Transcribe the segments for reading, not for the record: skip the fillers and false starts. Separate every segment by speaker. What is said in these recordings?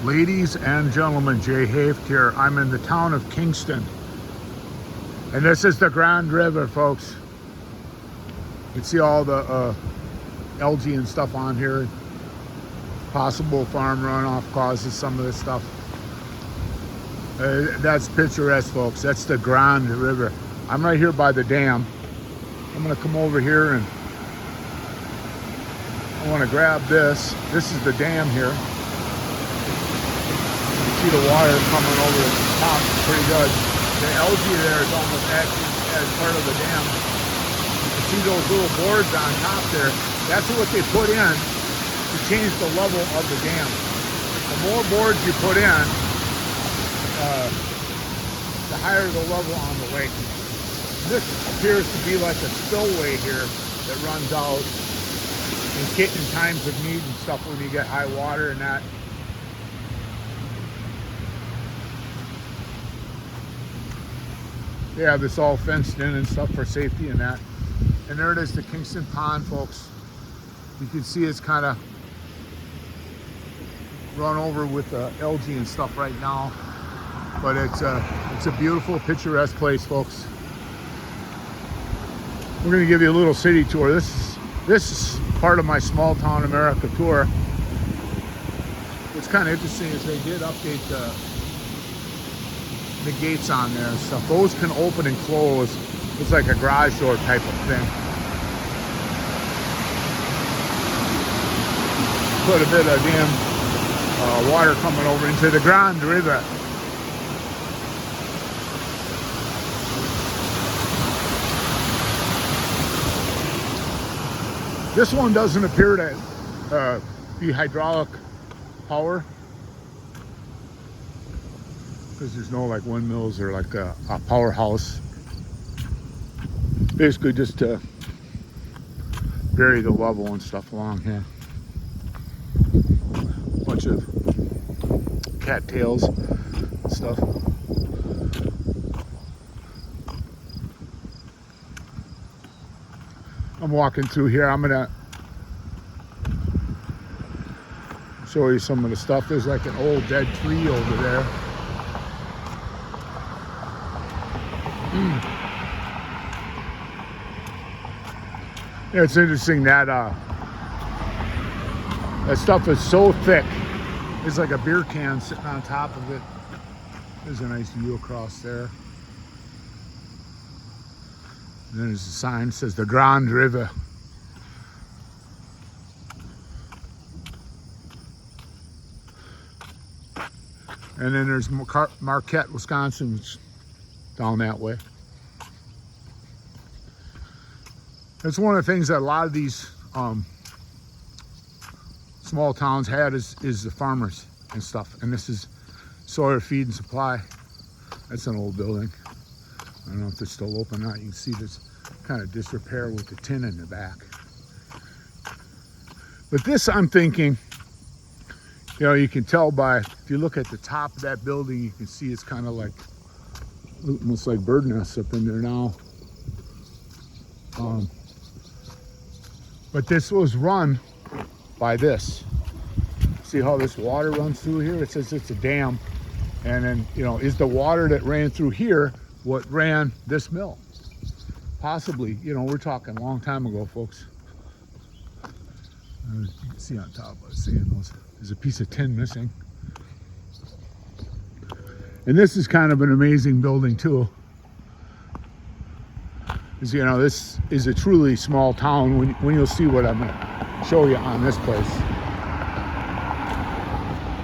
Speaker 1: Ladies and gentlemen, Jay Haft here. I'm in the town of Kingston. And this is the Grand River, folks. You can see all the algae and stuff on here. Possible farm runoff causes some of this stuff. That's picturesque, folks. That's the Grand River. I'm right here by the dam. I'm gonna come over here and I wanna grab this. This is the dam here. See the water coming over the top pretty good. The algae there is almost acting as part of the dam. You can see those little boards on top there. That's what they put in to change the level of the dam. The more boards you put in, the higher the level on the lake. This appears to be like a spillway here that runs out in times of need and stuff when you get high water and that. They have this all fenced in and stuff for safety and that. And there it is, the Kingston Pond, folks. You can see it's kind of run over with algae and stuff right now. But it's a beautiful, picturesque place, folks. We're going to give you a little city tour. This is part of my Small Town America tour. What's kind of interesting is they did update the gates on there and stuff. Those can open and close. It's like a garage door type of thing. Put a bit of damn water coming over into the Grand River. This one doesn't appear to be hydraulic power, because there's no like windmills or like a powerhouse. Basically just to vary the level and stuff along here. Bunch of cattails and stuff. I'm walking through here. I'm gonna show you some of the stuff. There's like an old dead tree over there. Yeah, it's interesting that that stuff is so thick. It's like a beer can sitting on top of it. There's a nice view across there. And then there's a sign that says the Grand River. And then there's Marquette, Wisconsin, which is down that way. It's one of the things that a lot of these small towns had is the farmers and stuff. And this is Sawyer Feed and Supply. That's an old building. I don't know if it's still open or not. You can see this kind of disrepair with the tin in the back. But this, I'm thinking, you know, you can tell by, if you look at the top of that building, you can see it's kind of like, almost like bird nests up in there now. But this was run by this. See how this water runs through here? It says it's a dam. And then, you know, is the water that ran through here what ran this mill? Possibly. You know, we're talking a long time ago, folks. You can see on top, I was seeing those. There's a piece of tin missing. And this is kind of an amazing building too. Because, you know, this is a truly small town when you'll see what I'm going to show you on this place.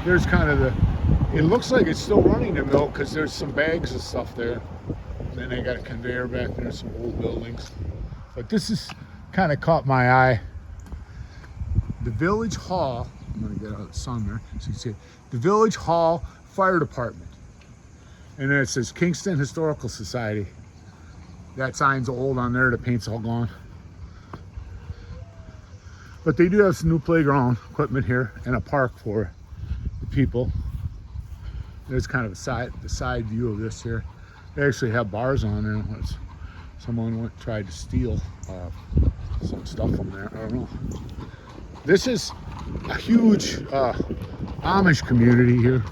Speaker 1: There's kind of it looks like it's still running the mill because there's some bags of stuff there. And then they got a conveyor back there, some old buildings. But this is kind of caught my eye. The Village Hall, I'm going to get out of the sun there so you can see it. The Village Hall Fire Department. And then it says Kingston Historical Society. That sign's old on there, the paint's all gone. But they do have some new playground equipment here and a park for the people. There's kind of the side view of this here. They actually have bars on there. Someone tried to steal some stuff from there. I don't know. This is a huge Amish community here.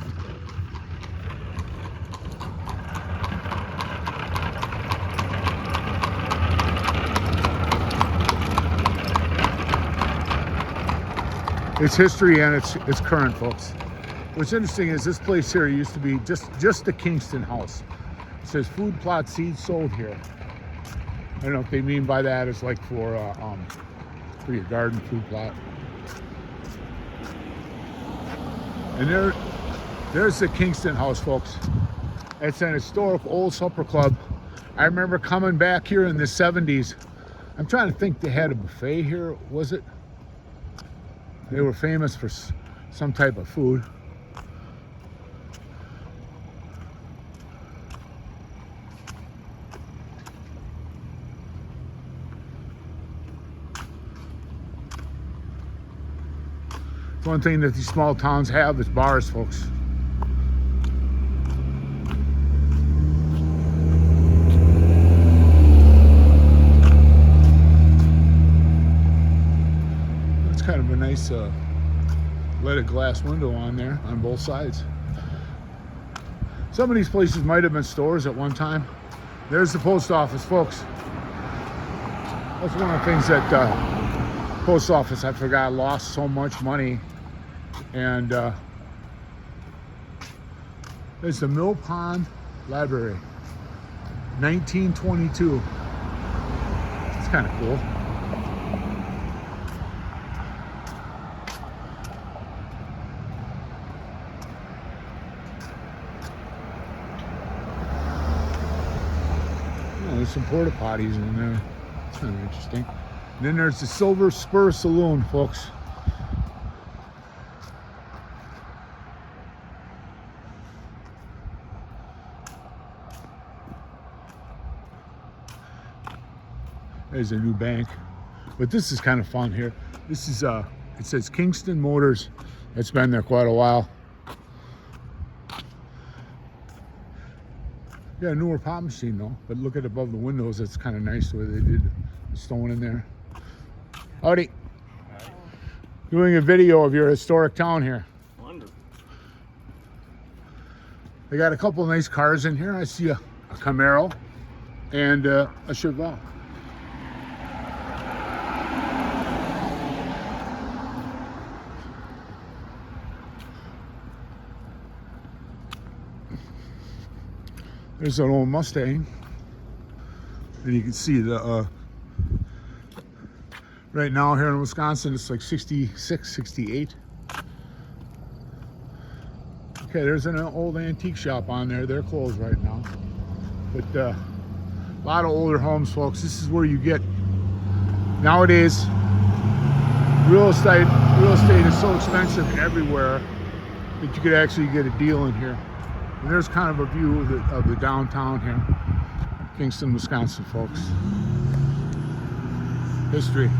Speaker 1: It's history and it's current, folks. What's interesting is this place here used to be just the Kingston house. It says food plot seeds sold here. I don't know if they mean by that is like for your garden food plot. And there's the Kingston house, folks. It's an historic old supper club. I remember coming back here in the 70s. I'm trying to think, they had a buffet here, was it? They were famous for some type of food. One thing that these small towns have is bars, folks. It's kind of a nice leaded glass window on there on both sides. Some of these places might have been stores at one time. There's the post office, folks. That's one of the things that post office, I forgot, lost so much money. And there's the Mill Pond Library, 1922. It's kind of cool. Oh, there's some porta potties in there. It's kind of interesting. And then there's the Silver Spur Saloon, folks. There's a new bank, but this is kind of fun here. This is it says Kingston Motors. It's been there quite a while. Yeah, a newer pop machine though, but look at above the windows. It's kind of nice the way they did the stone in there. Howdy. Hi. Doing a video of your historic town here.
Speaker 2: Wonderful.
Speaker 1: They got a couple of nice cars in here. I see a Camaro and a Chevelle. There's an old Mustang, and you can see the right now here in Wisconsin it's like 66, 68. Okay, there's an old antique shop on there. They're closed right now, but a lot of older homes, folks. This is where you get nowadays. Real estate is so expensive everywhere that you could actually get a deal in here. And there's kind of a view of the downtown here, Kingston, Wisconsin, folks. History.